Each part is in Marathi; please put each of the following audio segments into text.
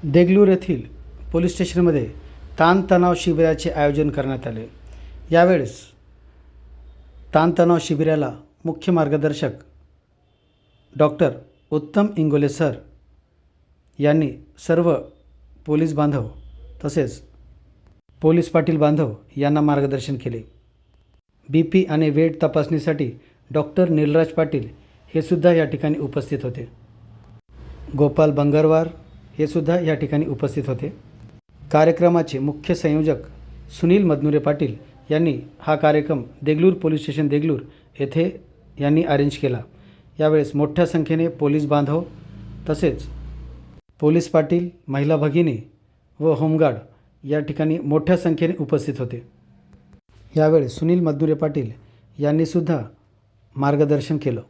देगलूर येथील पोलीस स्टेशनमध्ये ताणतणाव शिबिराचे आयोजन करण्यात आले। यावेळेस ताणतणाव शिबिराला मुख्य मार्गदर्शक डॉक्टर उत्तम इंगोले सर यांनी सर्व पोलीस बांधव तसेच पोलीस पाटील बांधव यांना मार्गदर्शन केले। BP आणि वेट तपासणीसाठी डॉक्टर नीलराज पाटील हे सुद्धा या ठिकाणी उपस्थित होते। गोपाल बंगरवार हे सुद्धा या ठिकाणी उपस्थित होते। कार्यक्रमाचे मुख्य संयोजक सुनील मदनुरे पाटील यांनी हा कार्यक्रम देगलूर पोलीस स्टेशन देगलूर येथे यांनी अरेंज केला। यावेळेस मोठ्या संख्येने पोलीस बांधव तसेच पोलीस पाटील, महिला भगिनी व होमगार्ड या ठिकाणी मोठ्या संख्येने उपस्थित होते। यावेळेस सुनील मदनुरे पाटील यांनी सुद्धा मार्गदर्शन केलं।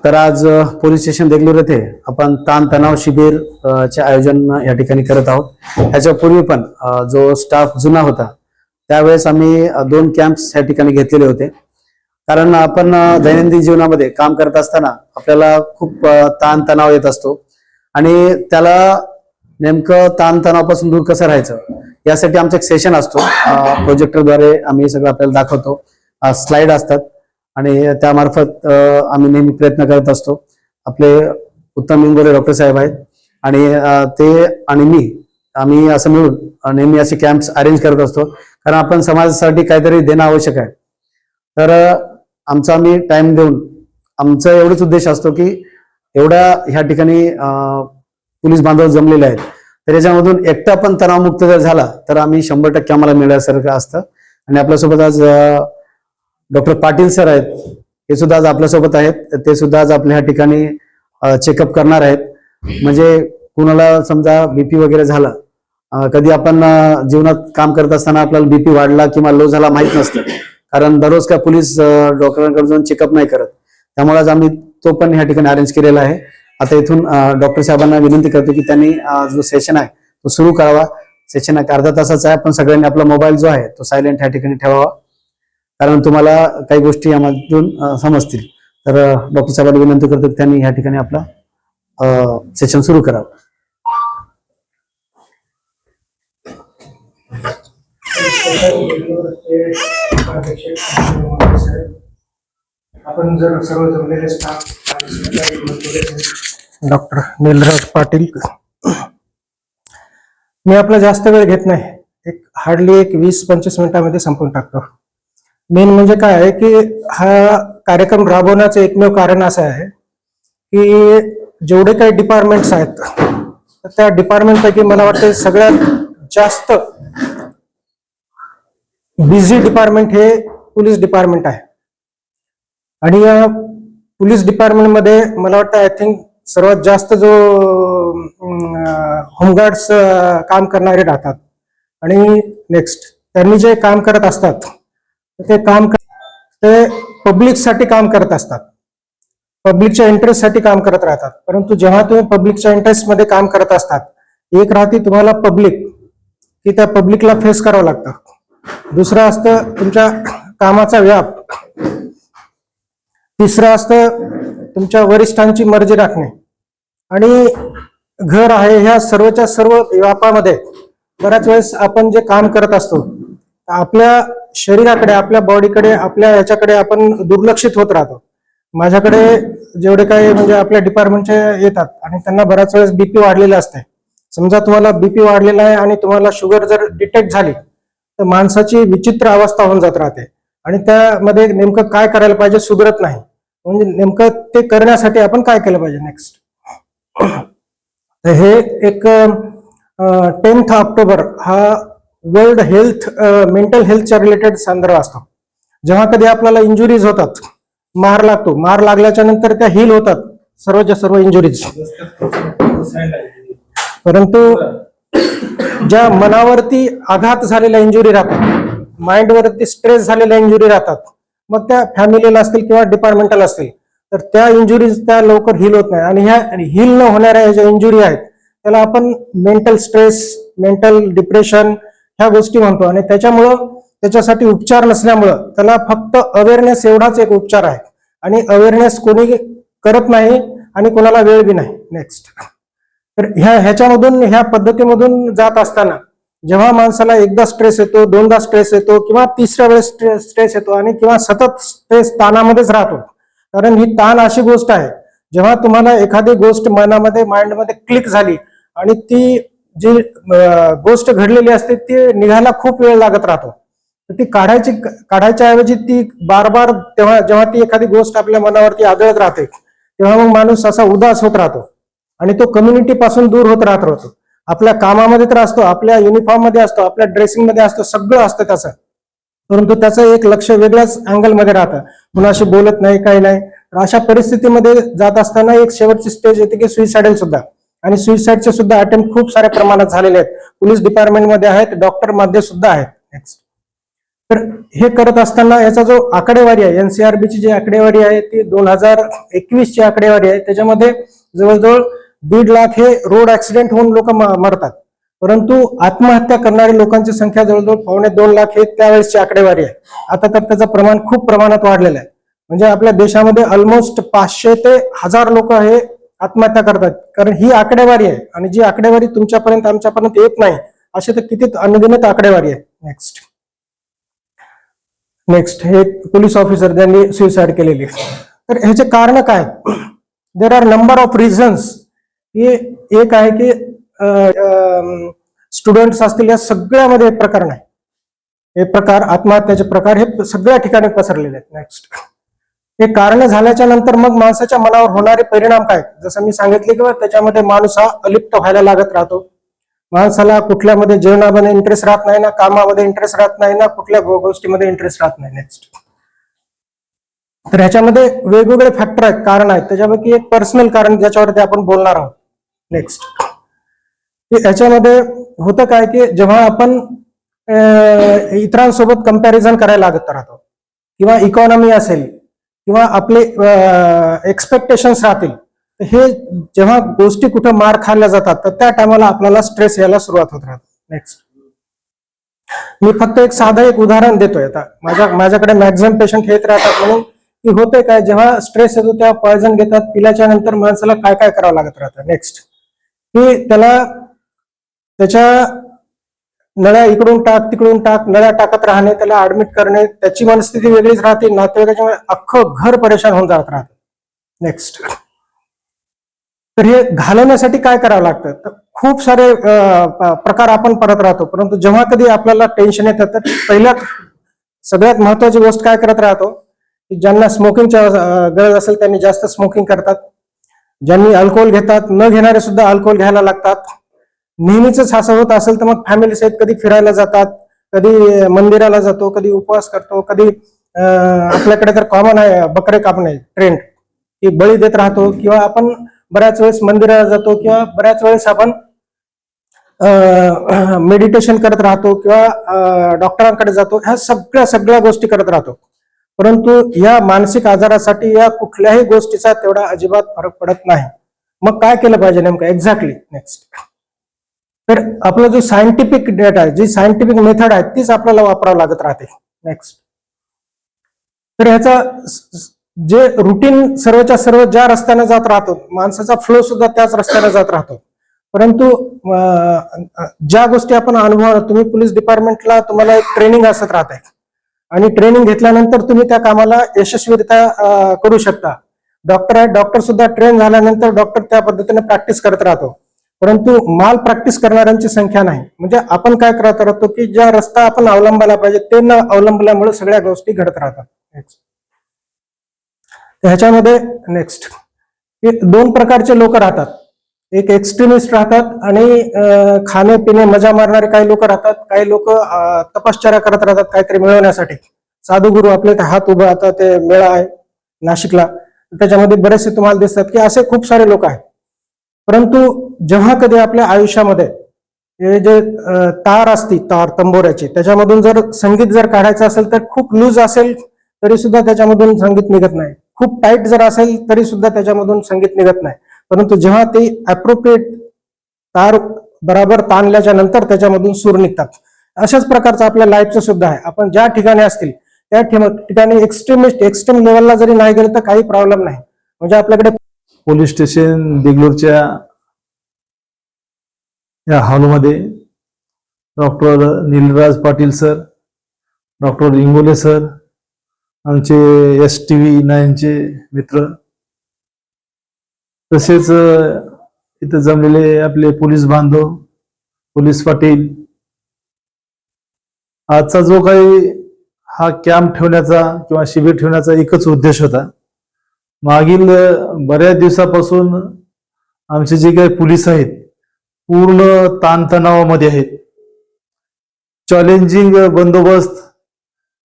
तर आज पोलीस स्टेशन देगलूर येथे आपण ताणतणाव शिबिर चे आयोजन या ठिकाणी करत आहोत। याच्यापूर्वी पण जो स्टाफ जुना होता त्यावेळेस आम्ही 2 कॅम्प्स या ठिकाणी घेतलेले होते। कारण आपण दैनंदिन जीवनामध्ये काम करत असताना आपल्याला खूप ताणतणाव येत असतो आणि त्याला नेमकं ताणतणावापासून दूर कसं राहायचं यासाठी आमचं एक सेशन असतो। प्रोजेक्टरद्वारे आम्ही सगळं आपल्याला दाखवतो, स्लाइड असतात आणि त्यामार्फत आम्ही नेहमी प्रयत्न करत असतो। आपले उत्तम इंगोले डॉक्टर साहेब आहेत आणि ते आणि आम्ही असं मिळून नेहमी असे कॅम्प्स अरेंज करत असतो, कारण आपण समाजासाठी काहीतरी देणं आवश्यक आहे। तर आम्ही टाइम देऊन आमचा एवढाच उद्देश असतो की एवढ्या ह्या ठिकाणी पोलीस बांधव जमलेले आहेत, तर याच्यामधून एकटा पण तणावमुक्त जर झाला तर आम्ही 100% आम्हाला मिळाल्यासारखं असतं। आणि आपल्यासोबत आज डॉक्टर पाटील सर आहेत, हे सुद्धा आज आपल्यासोबत आहेत। ते सुद्धा आज आपल्या ह्या ठिकाणी चेकअप करणार आहेत। म्हणजे कुणाला समजा BP वगैरे झाला, कधी आपण जीवनात काम करत असताना आपल्याला BP वाढला किंवा लो झाला माहित नसतं, कारण दररोज काय पोलीस डॉक्टरांकडे जाऊन चेकअप नाही करत। त्यामुळे आज आम्ही तो पण ह्या ठिकाणी अरेंज केलेला आहे। आता इथून डॉक्टर साहेबांना विनंती करतो की त्यांनी जो सेशन आहे तो सुरू करावा। सेशन अर्धा तासाचा आहे, पण सगळ्यांनी आपला मोबाईल जो आहे तो सायलेंट ह्या ठिकाणी ठेवावा, कारण तुम्हाला काही गोष्टी यामधून समजतील। तर डॉक्टर साहेबांना विनंती करतो की त्यांनी ह्या ठिकाणी आपला सेशन सुरू करावं। आपण जर सर्व जमलेले स्टाफ डॉक्टर नीलराज पाटील, मी आपला जास्त वेळ घेत नाही, हार्डली 20-25 मिनिटांमध्ये संपून टाकतो। मेन म्हणजे काय आहे की हा कार्यक्रम राबवण्याचं एकमेव कारण असं आहे की जेवढे काही डिपार्टमेंट्स आहेत त्या डिपार्टमेंटपैकी मला वाटतं सगळ्यात जास्त बिझी डिपार्टमेंट हे पोलीस डिपार्टमेंट आहे। आणि या पोलीस डिपार्टमेंटमध्ये मला वाटतं आय थिंक सर्वात जास्त जो होमगार्ड्स काम करणारे राहतात। आणि नेक्स्ट त्यांनी जे काम करत असतात ते पब्लिकसाठी काम करत असतात, पब्लिकच्या इंटरेस्टसाठी काम करत राहतात। परंतु जेव्हा तुम्ही पब्लिकच्या इंटरेस्टमध्ये काम करत असतात, एक राहते तुम्हाला पब्लिक, की त्या पब्लिकला फेस करावं लागतं। दुसरं असतं तुमच्या कामाचा व्याप, तिसरं असतं तुमच्या वरिष्ठांची मर्जी राखणे, आणि घर आहे। ह्या सर्वच्या सर्व व्यापामध्ये बऱ्याच वेळेस आपण जे काम करत असतो आपल्या शरीराकडे, आपल्या बॉडीकडे, आपल्या ह्याच्याकडे आपण दुर्लक्षित होत राहतो। माझ्याकडे जेवढे काही म्हणजे आपल्या डिपार्टमेंटचे येतात आणि त्यांना बऱ्याच वेळेस BP वाढलेलं असते। समजा तुम्हाला BP वाढलेला आहे आणि तुम्हाला शुगर जर डिटेक्ट झाली तर माणसाची विचित्र अवस्था होऊन जात राहते आणि त्यामध्ये नेमकं काय करायला पाहिजे सुधरत नाही। म्हणजे नेमकं ते करण्यासाठी आपण काय केलं पाहिजे नेक्स्ट, तर हे एक 10 ऑक्टोबर हा वर्ल्ड हेल्थ मेंटल हेल्थच्या रिलेटेड संदर्भ असतो। जेव्हा कधी आपल्याला इंजुरीज होतात, मार लागतो, मार लागल्याच्या नंतर त्या हील होतात सर्वच्या सर्व इंजुरीज, परंतु ज्या मनावरती आघात झालेल्या इंजुरी राहतात, माइंडवरती स्ट्रेस झालेल्या इंजुरी राहतात, मग त्या फॅमिलीला असतील किंवा डिपार्टमेंटल असतील, तर त्या इंजुरीज त्या लवकर हील होत नाही। आणि ह्या हील न होणाऱ्या ज्या इंजुरी आहेत त्याला आपण मेंटल स्ट्रेस, मेंटल डिप्रेशन ह्या गोष्टी म्हणतो। आणि त्याच्यासाठी उपचार नसल्यामुळं त्याला फक्त अवेअरनेस एवढाच एक उपचार आहे, आणि अवेअरनेस कोणी करत नाही आणि कोणाला वेळ बी नाही। नेक्स्ट तर ह्याच्यामधून ह्या पद्धतीमधून जात असताना जेव्हा माणसाला एकदा स्ट्रेस येतो, दोनदा स्ट्रेस येतो, किंवा तिसऱ्या वेळेस स्ट्रेस येतो, आणि किंवा सतत स्ट्रेस ताणामध्येच राहतो. कारण ही ताण अशी गोष्ट आहे, जेव्हा तुम्हाला एखादी गोष्ट मनामध्ये माइंडमध्ये क्लिक झाली आणि ती जी गोष्ट घडलेली असते ती निघायला खूप वेळ लागत राहतो. तर ती काढायच्या ऐवजी ती बार बार जेव्हा ती एखादी गोष्ट आपल्या मनावरती आदळत राहते तेव्हा मग माणूस असा उदास होत राहतो आणि तो कम्युनिटी पासून दूर होत राहतो. आपल्या कामामध्ये तर असतो, आपल्या युनिफॉर्म मध्ये असतो, आपल्या ड्रेसिंग मध्ये असतो, सगळं असतं त्याचं, परंतु त्याचं एक लक्ष वेगळ्याच अँगलमध्ये राहतं, कुणाशी बोलत नाही, काही नाही. अशा परिस्थितीमध्ये जात असताना एक शेवटची स्टेज येते की सुइसाइडल सुद्धा, आणि सुइसाइडचे सुद्धा अटेम्प्ट खूप साऱ्या प्रमाणात झालेले आहेत. पोलीस डिपार्टमेंटमध्ये आहेत, डॉक्टर मध्ये सुद्धा आहेत. नेक्स्ट. तर हे करत असताना याचा जो आकडेवारी आहे, एनसीआरबीची जी आकडेवारी आहे ती 2021 ची आकडेवारी आहे. त्याच्यामध्ये जवळजवळ 1.5 लाख हे रोड ऍक्सिडेंट होऊन लोक मरतात, परंतु आत्महत्या करणाऱ्या लोकांची संख्या जवळजवळ 2.25 लाख हे त्यावेळेसची आकडेवारी आहे. आता तर त्याचं प्रमाण खूप प्रमाणात वाढलेलं आहे. म्हणजे आपल्या देशामध्ये ऑलमोस्ट 500 ते 1000 लोक हे आत्महत्या करतात. कारण ही आकडेवारी आहे, आणि जी आकडेवारी तुमच्यापर्यंत आमच्यापर्यंत येत नाही असे तर किती अनगिनत आकडेवारी आहे. नेक्स्ट हे पोलीस ऑफिसर ज्यांनी सुइसाइड केलेली. तर ह्याचे कारण काय? There are number of reasons. हे एक आहे की स्टुडंट्स असतील, या सगळ्यामध्ये प्रकार नाही, हे प्रकार आत्महत्याचे प्रकार हे सगळ्या ठिकाणी पसरलेले आहेत. नेक्स्ट. हे कारण झाल्याच्या नंतर मग माणसाच्या मनावर होणारे परिणाम काय? जसं मी सांगितले की त्याच्यामध्ये माणूस हा अलिप्त व्हायला लागत राहतो. माणसाला कुठल्यामध्ये जेवणामध्ये इंटरेस्ट राहत नाही ना, कामामध्ये इंटरेस्ट राहत नाही ना, कुठल्या गोष्टीमध्ये इंटरेस्ट राहत नाही. नेक्स्ट. तर ह्याच्यामध्ये वेगवेगळे फॅक्टर आहेत, कारण आहेत. त्याच्यापैकी एक पर्सनल कारण ज्याच्यावरती आपण बोलणार आहोत. नेक्स्ट. याच्यामध्ये होतं काय की जेव्हा आपण इतरांसोबत कंपॅरिझन करायला लागत राहतो, किंवा इकॉनॉमी असेल, किंवा आपले एक्सपेक्टेशन्स राहतील, हे जेव्हा गोष्टी कुठं मार खाल्ल्या जातात तर त्या टायमाला आपल्याला स्ट्रेस यायला सुरुवात होत राहते. नेक्स्ट. मी फक्त एक साधं एक उदाहरण देतोय. आता माझ्याकडे मॅक्झिमम पेशंट येत राहतात, म्हणून की होते काय, जेव्हा स्ट्रेस येतो तेव्हा पॉयझन घेतात, पिल्याच्या नंतर माणसाला काय काय करावं लागत राहतं. नेक्स्ट. की त्याच्या नळ्या इकडून टाक तिकडून टाक, नळ्या टाकत राहणे, त्याला ऍडमिट करणे, त्याची मनस्थिती वेगळीच राहते, नातेवाईकाच्या अख्खं घर परेशान होऊन जात राहतं. नेक्स्ट. तर हे घालवण्यासाठी काय करावं लागतं? तर खूप सारे प्रकार आपण परत राहतो, परंतु जेव्हा कधी आपल्याला टेन्शन येतं तर पहिल्या सगळ्यात महत्वाची गोष्ट काय करत राहतो की ज्यांना स्मोकिंगची गरज असेल त्यांनी जास्त स्मोकिंग करतात, ज्यांनी अल्कोहोल घेतात, न घेणारे सुद्धा अल्कोहोल घ्यायला लागतात. नेहमीच असं होत असेल तर मग फॅमिली सहित कधी फिरायला जातात, कधी मंदिराला जातो, कधी उपवास करतो, कधी आपल्याकडे तर कॉमन आहे बकरे कापणे ट्रेंड, की बळी देत राहतो, किंवा आपण बऱ्याच वेळेस मंदिराला जातो, किंवा बऱ्याच वेळेस आपण मेडिटेशन करत राहतो, किंवा डॉक्टरांकडे जातो. ह्या सगळ्या गोष्टी करत राहतो, परंतु या मानसिक आजारासाठी या कुठल्याही गोष्टीचा तेवढा अजिबात फरक पडत नाही. मग काय केलं पाहिजे नेमकं एक्झॅक्टली? नेक्स्ट. तर आपला जो सायंटिफिक डेटा आहे, जी सायंटिफिक मेथड आहे तीच आपल्याला वापरावं लागत राहते. नेक्स्ट. तर ह्याचा जे रुटीन सर्वच्या सर्व ज्या रस्त्याने जात राहतो, माणसाचा फ्लो सुद्धा त्याच रस्त्याने जात राहतो, परंतु ज्या गोष्टी आपण अनुभव, तुम्ही पोलीस डिपार्टमेंटला तुम्हाला एक ट्रेनिंग असत राहते, आणि ट्रेनिंग घेतल्यानंतर तुम्ही त्या कामाला यशस्वीरित्या करू शकता. डॉक्टर आहे, डॉक्टर सुद्धा ट्रेन झाल्यानंतर डॉक्टर त्या पद्धतीने प्रॅक्टिस करत राहतो, परंतु माल प्रॅक्टिस करणाऱ्यांची संख्या नाही. म्हणजे आपण काय करत राहतो की ज्या रस्ता आपण अवलंबायला पाहिजे ते न अवलंबल्यामुळे सगळ्या गोष्टी घडत राहतात. ह्याच्यामध्ये नेक्स्ट, दोन प्रकारचे लोक राहतात. एक एक्स्ट्रीमिस्ट राहतात, आणि खाणे पिणे मजा मारणारे काही लोक राहतात. काही लोक तपश्चर्या करत राहतात काहीतरी मिळवण्यासाठी. साधुगुरू आपले हात उभे, आता ते मेळा आहे नाशिकला, त्याच्यामध्ये बरेचसे तुम्हाला दिसतात की असे खूप सारे लोक आहेत. परंतु जेव्हा कधी आपल्या आयुष्यामध्ये हे जे तार असती, तार तंबोऱ्याची, त्याच्यामधून जर संगीत जर काढायचं असेल तर खूप लूज असेल तरी सुद्धा त्याच्यामधून संगीत निघत नाही, खूप टाईट जर असेल तरी सुद्धा त्याच्यामधून संगीत निघत नाही. परंतु जेव्हा ते अप्रोप्रिएट तार बराबर ताणल्याच्या नंतर त्याच्यामधून सूर निघतात. अशाच प्रकारचं आपल्या लाईफचं सुद्धा आहे. आपण ज्या ठिकाणी असतील त्या ठिकाणी एक्स्ट्रीम लेवलला जरी नाही गेलं तर काही प्रॉब्लेम नाही. म्हणजे आपल्याकडे पोलीस स्टेशन देगलूरच्या या हॉलमध्ये doctor Neelraj Patil sir, doctor Ingole sir, आमचे STV9चे मित्र, तसेच इथं जमलेले आपले पोलीस बांधव, पोलीस पाटील. आजचा जो काही हा कॅम्प ठेवण्याचा किंवा शिबिर ठेवण्याचा एकच उद्देश होता. मागील बऱ्याच दिवसापासून आमचे जे काही पोलीस आहेत पूर्ण ताणतणावामध्ये आहेत. चॅलेंजिंग बंदोबस्त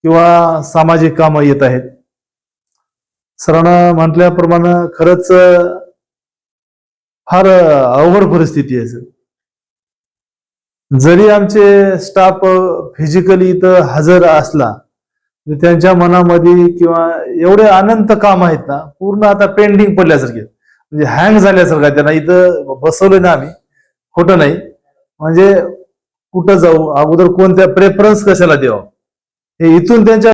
किंवा सामाजिक कामं येत आहेत. सरांना म्हटल्याप्रमाणे खरंच फार अवघड परिस्थिती आहे सर. जरी आमचे स्टाफ फिजिकली इथं हजर असला तरी त्यांच्या मनामध्ये किंवा एवढे अनंत काम आहेत ना, पूर्ण आता पेंडिंग पडल्यासारखे, म्हणजे हँग झाल्यासारखं आहे. त्यांना इथं बसवलं ना आम्ही, खोटं नाही, म्हणजे कुठं जाऊ, अगोदर कोणत्या प्रेफरन्स कशाला द्यावं हे इथून त्यांच्या